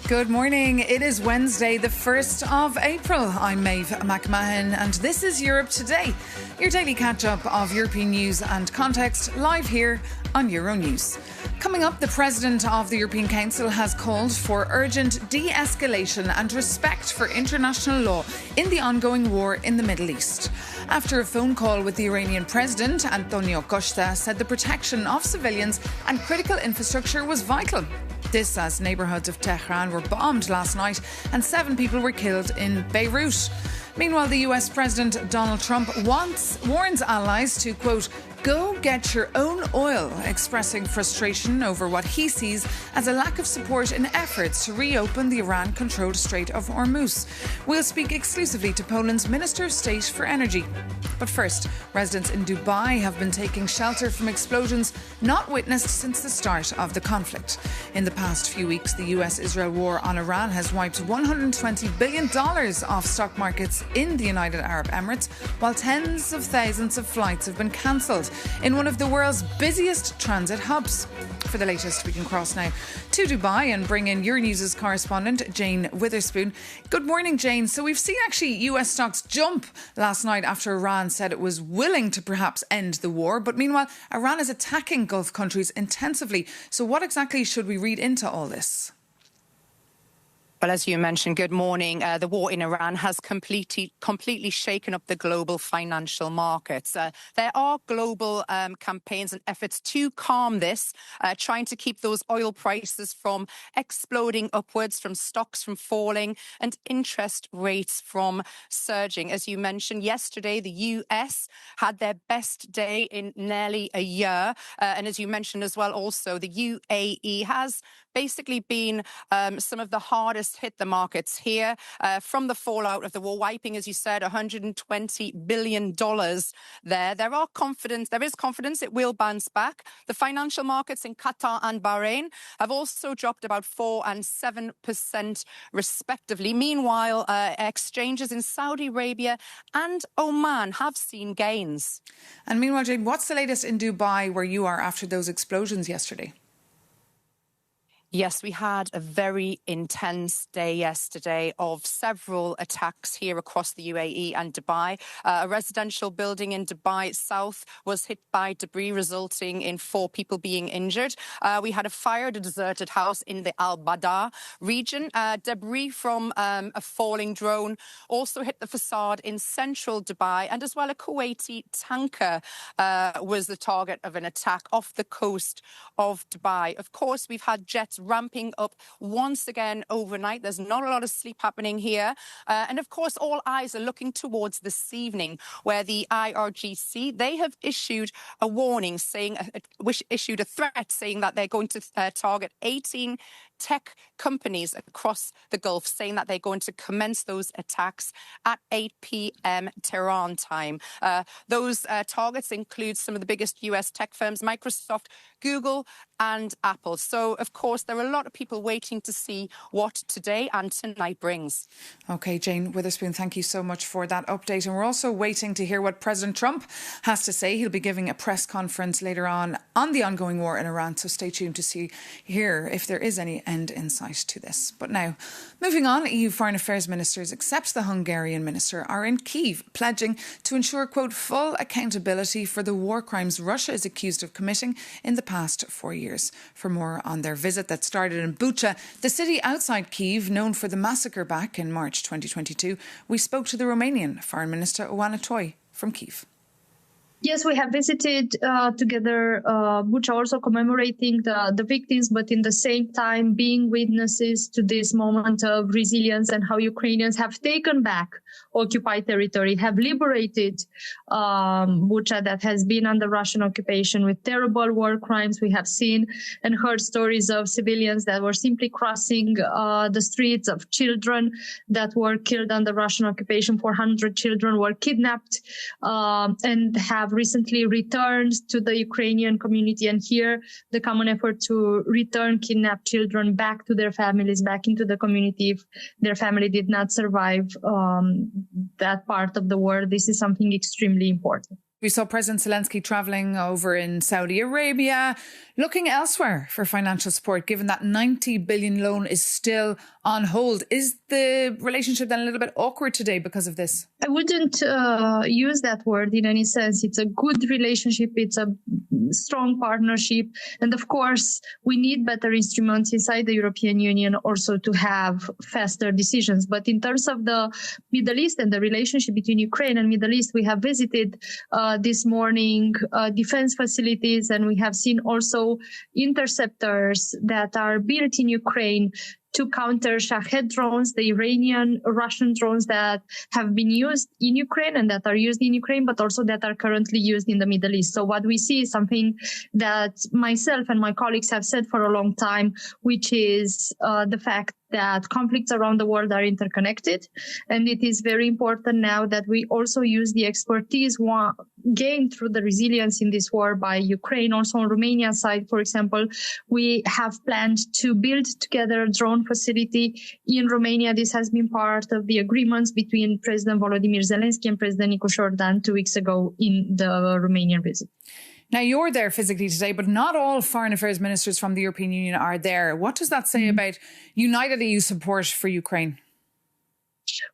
Good morning. It is Wednesday, the 1st of April. I'm Maeve McMahon and this is Europe Today, your daily catch-up of European news and context, live here on Euronews. Coming up, the President of the European Council has called for urgent de-escalation and respect for international law in the ongoing war in the Middle East. After a phone call with the Iranian President, Antonio Costa said the protection of civilians and critical infrastructure was vital. This as neighbourhoods of Tehran were bombed last night and 7 people were killed in Beirut. Meanwhile, the US President Donald Trump warns allies to, quote, go get your own oil, expressing frustration over what he sees as a lack of support in efforts to reopen the Iran-controlled Strait of Hormuz. We'll speak exclusively to Poland's Minister of State for Energy. But first, residents in Dubai have been taking shelter from explosions not witnessed since the start of the conflict. In the past few weeks, the US-Israel war on Iran has wiped $120 billion off stock markets in the United Arab Emirates, while tens of thousands of flights have been cancelled in one of the world's busiest transit hubs. For the latest, we can cross now to Dubai and bring in Euronews' correspondent, Jane Witherspoon. Good morning, Jane. So we've seen actually US stocks jump last night after Iran said it was willing to perhaps end the war. But meanwhile, Iran is attacking Gulf countries intensively. So what exactly should we read into all this? Well, as you mentioned, good morning. The war in Iran has completely shaken up the global financial markets. There are global campaigns and efforts to calm this, trying to keep those oil prices from exploding upwards, from stocks from falling, and interest rates from surging. As you mentioned, yesterday, the US had their best day in nearly a year. And as you mentioned as well, also, the UAE has basically been some of the hardest hit the markets here from the fallout of the war, wiping, as you said, $120 billion there. There is confidence it will bounce back. The financial markets in Qatar and Bahrain have also dropped about 4% and 7% respectively. Meanwhile, exchanges in Saudi Arabia and Oman have seen gains. And meanwhile, Jane, what's the latest in Dubai where you are after those explosions yesterday? Yes, we had a very intense day yesterday of several attacks here across the UAE and Dubai. A residential building in Dubai South was hit by debris, resulting in 4 people being injured. We had a fire at a deserted house in the Al Badar region. Debris from a falling drone also hit the facade in central Dubai, and as well a Kuwaiti tanker was the target of an attack off the coast of Dubai. Of course, we've had jets ramping up once again overnight. There's not a lot of sleep happening here. And of course, all eyes are looking towards this evening, where the IRGC, they have issued a warning issued a threat saying that they're going to target 18 tech companies across the Gulf, saying that they're going to commence those attacks at 8 p.m. Tehran time. Those targets include some of the biggest US tech firms, Microsoft, Google and Apple. So, of course, there are a lot of people waiting to see what today and tonight brings. OK, Jane Witherspoon, thank you so much for that update. And we're also waiting to hear what President Trump has to say. He'll be giving a press conference later on the ongoing war in Iran. So stay tuned to hear if there is any end in sight to this. But now, moving on, EU foreign affairs ministers, except the Hungarian minister, are in Kyiv, pledging to ensure, quote, full accountability for the war crimes Russia is accused of committing in the past 4 years. For more on their visit that started in Bucha, the city outside Kyiv, known for the massacre back in March 2022, we spoke to the Romanian Foreign Minister Oana Toy from Kyiv. Yes, we have visited together Bucha, also commemorating the victims, but in the same time being witnesses to this moment of resilience and how Ukrainians have taken back occupied territory, have liberated Bucha that has been under Russian occupation with terrible war crimes. We have seen and heard stories of civilians that were simply crossing the streets, of children that were killed under Russian occupation. 400 children were kidnapped and have recently returned to the Ukrainian community. And here, the common effort to return kidnapped children back to their families, back into the community if their family did not survive that part of the war. This is something extremely important. We saw President Zelensky travelling over in Saudi Arabia, looking elsewhere for financial support, given that 90 billion loan is still on hold. Is the relationship then a little bit awkward today because of this? I wouldn't use that word in any sense. It's a good relationship. It's a strong partnership. And of course, we need better instruments inside the European Union also to have faster decisions. But in terms of the Middle East and the relationship between Ukraine and Middle East, we have visited this morning defense facilities, and we have seen also interceptors that are built in Ukraine to counter Shahed drones, the Iranian, Russian drones that have been used in Ukraine and that are used in Ukraine, but also that are currently used in the Middle East. So what we see is something that myself and my colleagues have said for a long time, which is the fact that conflicts around the world are interconnected. And it is very important now that we also use the expertise gained through the resilience in this war by Ukraine. Also on Romania's side, for example, we have planned to build together a drone facility in Romania. This has been part of the agreements between President Volodymyr Zelensky and President Nicu Jordan 2 weeks ago in the Romanian visit. Now, you're there physically today, but not all foreign affairs ministers from the European Union are there. What does that say about united EU support for Ukraine?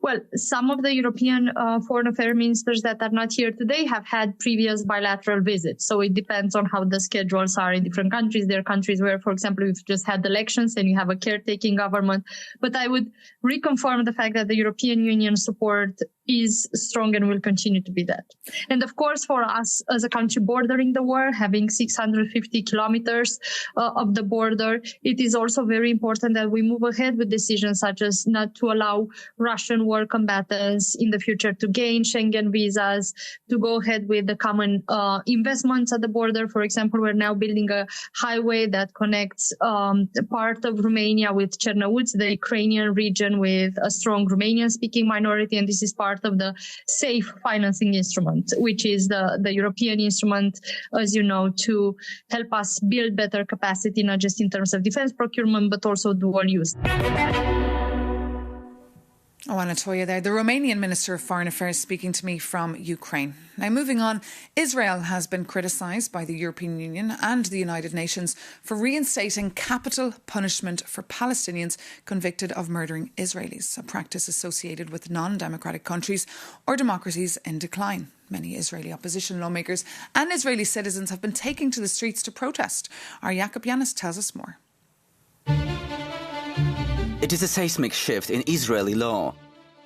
Well, some of the European foreign affairs ministers that are not here today have had previous bilateral visits. So it depends on how the schedules are in different countries. There are countries where, for example, we've just had elections and you have a caretaking government. But I would reconfirm the fact that the European Union support is strong and will continue to be that. And of course, for us as a country bordering the war, having 650 kilometers of the border, it is also very important that we move ahead with decisions such as not to allow Russian war combatants in the future to gain Schengen visas, to go ahead with the common investments at the border. For example, we're now building a highway that connects part of Romania with Cernăuți, the Ukrainian region with a strong Romanian-speaking minority, and this is part of the SAFE financing instrument, which is the European instrument, as you know, to help us build better capacity, not just in terms of defense procurement, but also dual use. Oh, Anatolia there, the Romanian Minister of Foreign Affairs speaking to me from Ukraine. Now, moving on, Israel has been criticised by the European Union and the United Nations for reinstating capital punishment for Palestinians convicted of murdering Israelis, a practice associated with non-democratic countries or democracies in decline. Many Israeli opposition lawmakers and Israeli citizens have been taking to the streets to protest. Our Jakob Yanis tells us more. It is a seismic shift in Israeli law.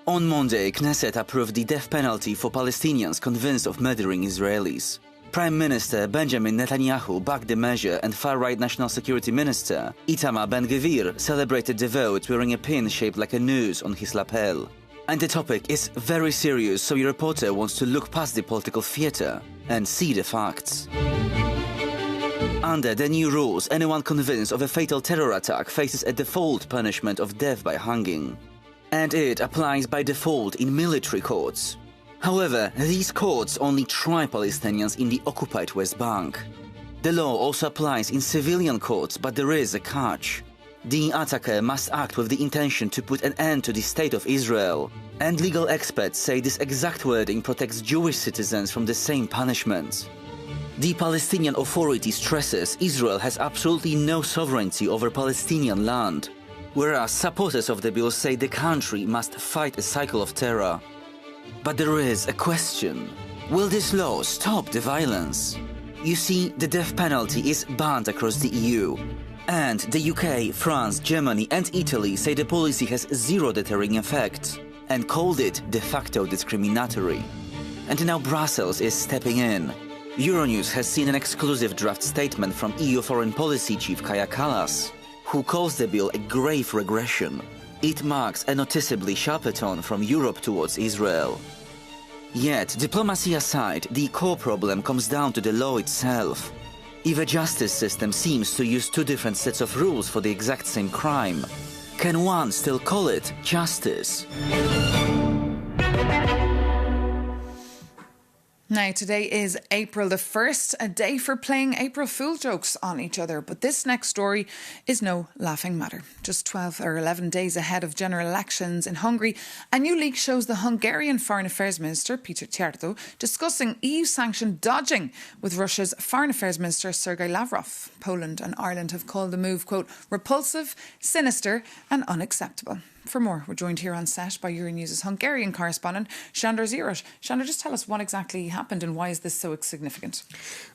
On Monday, Knesset approved the death penalty for Palestinians convinced of murdering Israelis. Prime Minister Benjamin Netanyahu backed the measure, and far-right National Security Minister Itamar Ben-Gvir celebrated the vote wearing a pin shaped like a noose on his lapel. And the topic is very serious, so your reporter wants to look past the political theatre and see the facts. Under the new rules, anyone convinced of a fatal terror attack faces a default punishment of death by hanging. And it applies by default in military courts. However, these courts only try Palestinians in the occupied West Bank. The law also applies in civilian courts, but there is a catch. The attacker must act with the intention to put an end to the state of Israel. And legal experts say this exact wording protects Jewish citizens from the same punishment. The Palestinian Authority stresses Israel has absolutely no sovereignty over Palestinian land, whereas supporters of the bill say the country must fight a cycle of terror. But there is a question. Will this law stop the violence? You see, the death penalty is banned across the EU. And the UK, France, Germany and Italy say the policy has zero deterring effect and called it de facto discriminatory. And now Brussels is stepping in. Euronews has seen an exclusive draft statement from EU Foreign Policy Chief Kaja Kallas, who calls the bill a grave regression. It marks a noticeably sharper tone from Europe towards Israel. Yet, diplomacy aside, the core problem comes down to the law itself. If a justice system seems to use two different sets of rules for the exact same crime, can one still call it justice? Now, today is April the 1st, a day for playing April Fool jokes on each other. But this next story is no laughing matter. Just 12 or 11 days ahead of general elections in Hungary, a new leak shows the Hungarian Foreign Affairs Minister, Peter Szijjártó, discussing EU sanction dodging with Russia's Foreign Affairs Minister, Sergei Lavrov. Poland and Ireland have called the move, quote, repulsive, sinister and unacceptable. For more, we're joined here on set by Euronews' Hungarian correspondent, Sándor Zsíros. Sándor, just tell us what exactly happened and why is this so significant?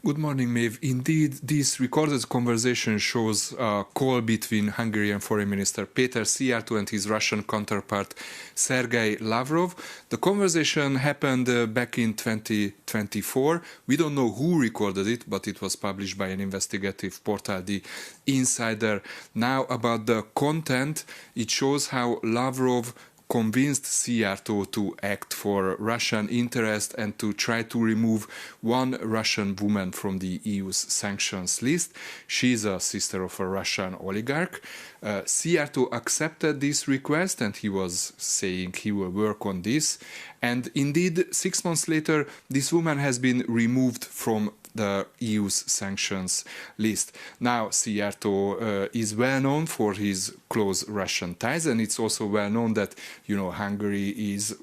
Good morning, Maeve. Indeed, this recorded conversation shows a call between Hungarian Foreign Minister Peter Szijjártó and his Russian counterpart, Sergei Lavrov. The conversation happened back in 2024. We don't know who recorded it, but it was published by an investigative portal, The Insider. Now, about the content, it shows how Lavrov convinced Szijjártó to act for Russian interest and to try to remove one Russian woman from the EU's sanctions list. She's a sister of a Russian oligarch. Szijjártó accepted this request and he was saying he will work on this. And indeed, 6 months later, this woman has been removed from the EU's sanctions list. Now, Szijjártó is well known for his close Russian ties, and it's also well known that, Hungary is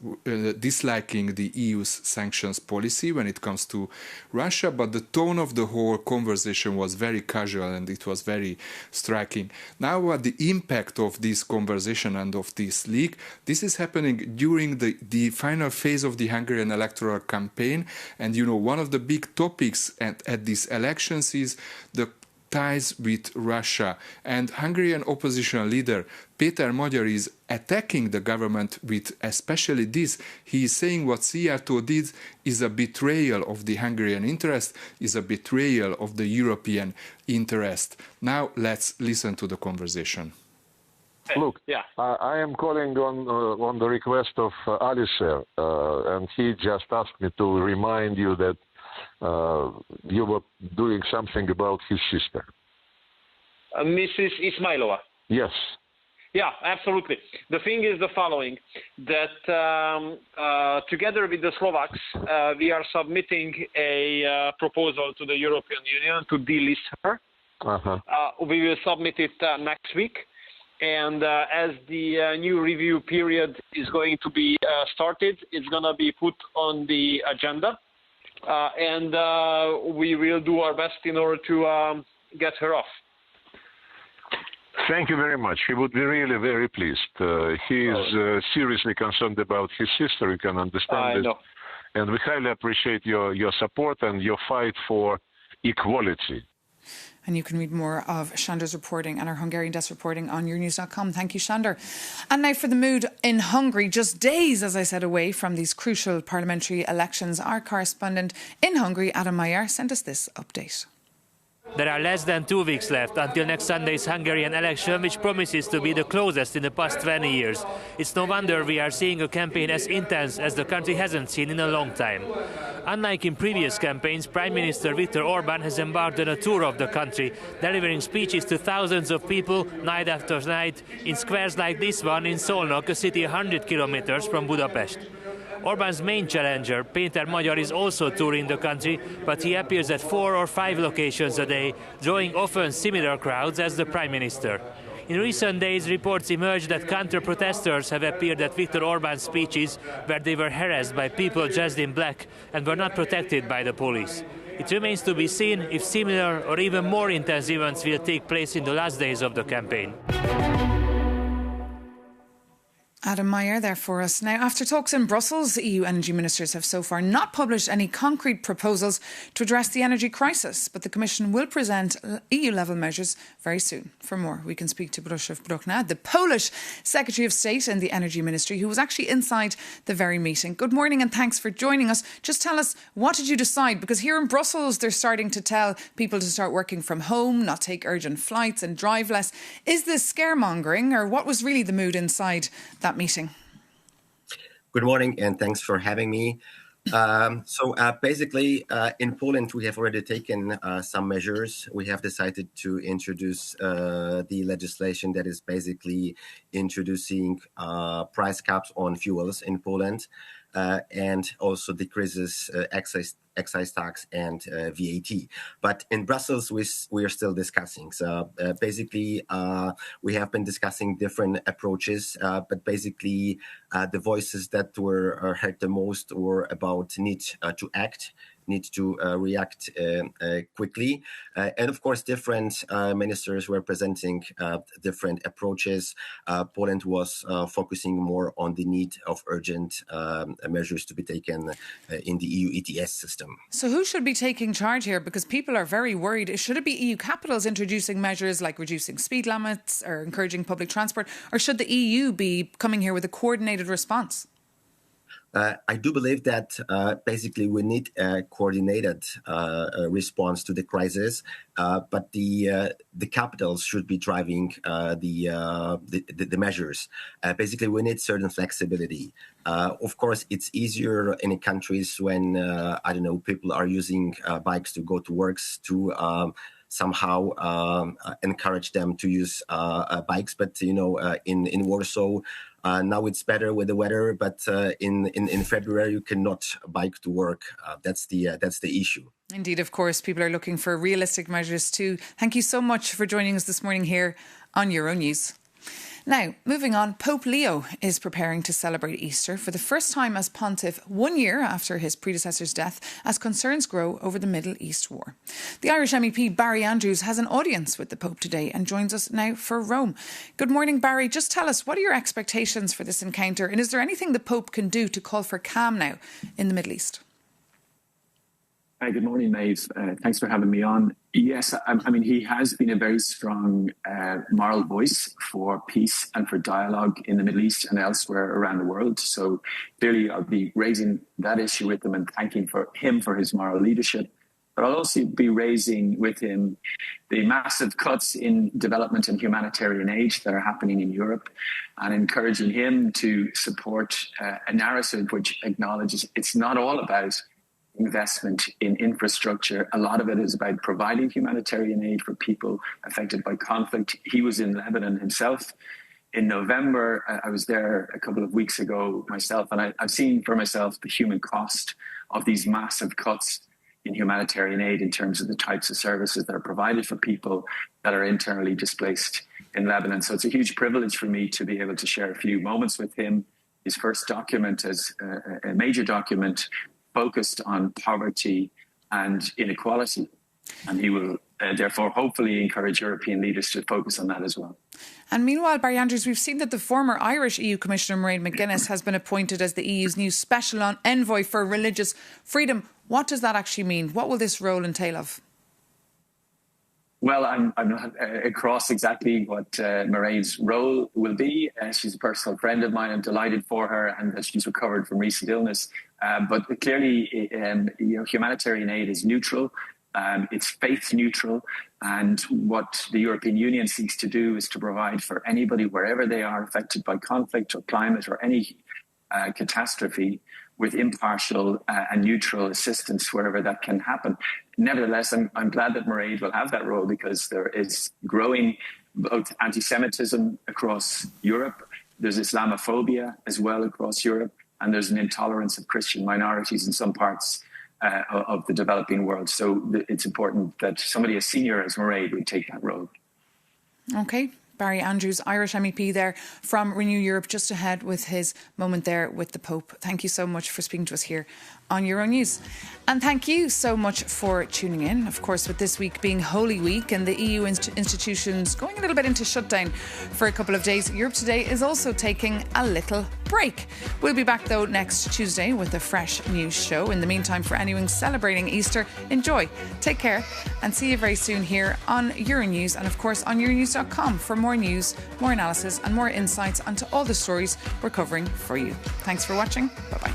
disliking the EU's sanctions policy when it comes to Russia, but the tone of the whole conversation was very casual and it was very striking. Now, what the impact of this conversation and of this leak, this is happening during the final phase of the Hungarian electoral campaign, and, one of the big topics at these elections is the ties with Russia. And Hungarian opposition leader Péter Magyar is attacking the government with especially this. He is saying what Szijjártó did is a betrayal of the Hungarian interest, is a betrayal of the European interest. Now let's listen to the conversation. Look, I am calling on the request of Alisher, and he just asked me to remind you that you were doing something about his sister. Mrs. Ismailova? Yes. Yeah, absolutely. The thing is the following, that together with the Slovaks, we are submitting a proposal to the European Union to delist her. We will submit it next week. And as the new review period is going to be started, it's going to be put on the agenda. And we will do our best in order to get her off. Thank you very much. He would be really very pleased. He is seriously concerned about his sister. You can understand it. Know. And we highly appreciate your support and your fight for equality. And you can read more of Sándor's reporting and our Hungarian desk reporting on Euronews.com. Thank you, Sándor. And now for the mood in Hungary. Just days, as I said, away from these crucial parliamentary elections, our correspondent in Hungary, Adam Mayer, sent us this update. There are less than 2 weeks left until next Sunday's Hungarian election, which promises to be the closest in the past 20 years. It's no wonder we are seeing a campaign as intense as the country hasn't seen in a long time. Unlike in previous campaigns, Prime Minister Viktor Orbán has embarked on a tour of the country, delivering speeches to thousands of people night after night in squares like this one in Szolnok, a city 100 kilometers from Budapest. Orbán's main challenger, Péter Magyar, is also touring the country, but he appears at 4 or 5 locations a day, drawing often similar crowds as the Prime Minister. In recent days, reports emerged that counter-protesters have appeared at Viktor Orbán's speeches, where they were harassed by people dressed in black and were not protected by the police. It remains to be seen if similar or even more intense events will take place in the last days of the campaign. Adam Mayer there for us. Now, after talks in Brussels, EU energy ministers have so far not published any concrete proposals to address the energy crisis, but the Commission will present EU-level measures very soon. For more, we can speak to Bruszew Brukna, the Polish Secretary of State in the Energy Ministry, who was actually inside the very meeting. Good morning and thanks for joining us. Just tell us, what did you decide? Because here in Brussels, they're starting to tell people to start working from home, not take urgent flights and drive less. Is this scaremongering, or what was really the mood inside that meeting? Good morning and thanks for having me. Basically, in Poland, we have already taken some measures. We have decided to introduce the legislation that is basically introducing price caps on fuels in Poland. and also decreases excise tax and VAT. But in Brussels, we are still discussing. So basically, we have been discussing different approaches, but basically the voices that were heard the most were about need to act, need to react quickly. And of course, different ministers were presenting different approaches. Poland was focusing more on the need of urgent measures to be taken in the EU ETS system. So who should be taking charge here? Because people are very worried. Should it be EU capitals introducing measures like reducing speed limits or encouraging public transport? Or should the EU be coming here with a coordinated response? I do believe that basically we need a coordinated response to the crisis, but the capitals should be driving the measures. Basically, we need certain flexibility. Of course, it's easier in countries when people are using bikes to go to works to somehow encourage them to use bikes. But in Warsaw. Now it's better with the weather, but in February you cannot bike to work. That's the issue. Indeed, of course, people are looking for realistic measures too. Thank you so much for joining us this morning here on Euronews. Now, moving on, Pope Leo is preparing to celebrate Easter for the first time as pontiff 1 year after his predecessor's death, as concerns grow over the Middle East war. The Irish MEP Barry Andrews has an audience with the Pope today and joins us now for Rome. Good morning, Barry. Just tell us, what are your expectations for this encounter, and is there anything the Pope can do to call for calm now in the Middle East? Hi, good morning, Maeve. Thanks for having me on. Yes, I mean, he has been a very strong moral voice for peace and for dialogue in the Middle East and elsewhere around the world. So clearly I'll be raising that issue with him and thanking him for his moral leadership. But I'll also be raising with him the massive cuts in development and humanitarian aid that are happening in Europe, and encouraging him to support a narrative which acknowledges it's not all about investment in infrastructure. A lot of it is about providing humanitarian aid for people affected by conflict. He was in Lebanon himself in November. I was there a couple of weeks ago myself, and I've seen for myself the human cost of these massive cuts in humanitarian aid in terms of the types of services that are provided for people that are internally displaced in Lebanon. So it's a huge privilege for me to be able to share a few moments with him. His first document as a major document focused on poverty and inequality. And he will therefore hopefully encourage European leaders to focus on that as well. And meanwhile, Barry Andrews, we've seen that the former Irish EU Commissioner Mairead McGuinness has been appointed as the EU's new special envoy for religious freedom. What does that actually mean? What will this role entail of? Well, I'm not across exactly what Mairead's role will be. She's a personal friend of mine. I'm delighted for her and that she's recovered from recent illness. But clearly, humanitarian aid is neutral. It's faith neutral. And what the European Union seeks to do is to provide for anybody, wherever they are affected by conflict or climate or any catastrophe, with impartial and neutral assistance wherever that can happen. Nevertheless, I'm glad that Mairead will have that role, because there is growing both anti-Semitism across Europe. There's Islamophobia as well across Europe, and there's an intolerance of Christian minorities in some parts of the developing world. So it's important that somebody as senior as Mairead would take that role. OK. Barry Andrews, Irish MEP there from Renew Europe, just ahead with his moment there with the Pope. Thank you so much for speaking to us here on Euronews. And thank you so much for tuning in. Of course, with this week being Holy Week and the EU institutions going a little bit into shutdown for a couple of days, Europe Today is also taking a little break. We'll be back, though, next Tuesday with a fresh news show. In the meantime, for anyone celebrating Easter, enjoy, take care, and see you very soon here on Euronews, and of course on Euronews.com for more news, more analysis and more insights onto all the stories we're covering for you. Thanks for watching. Bye-bye.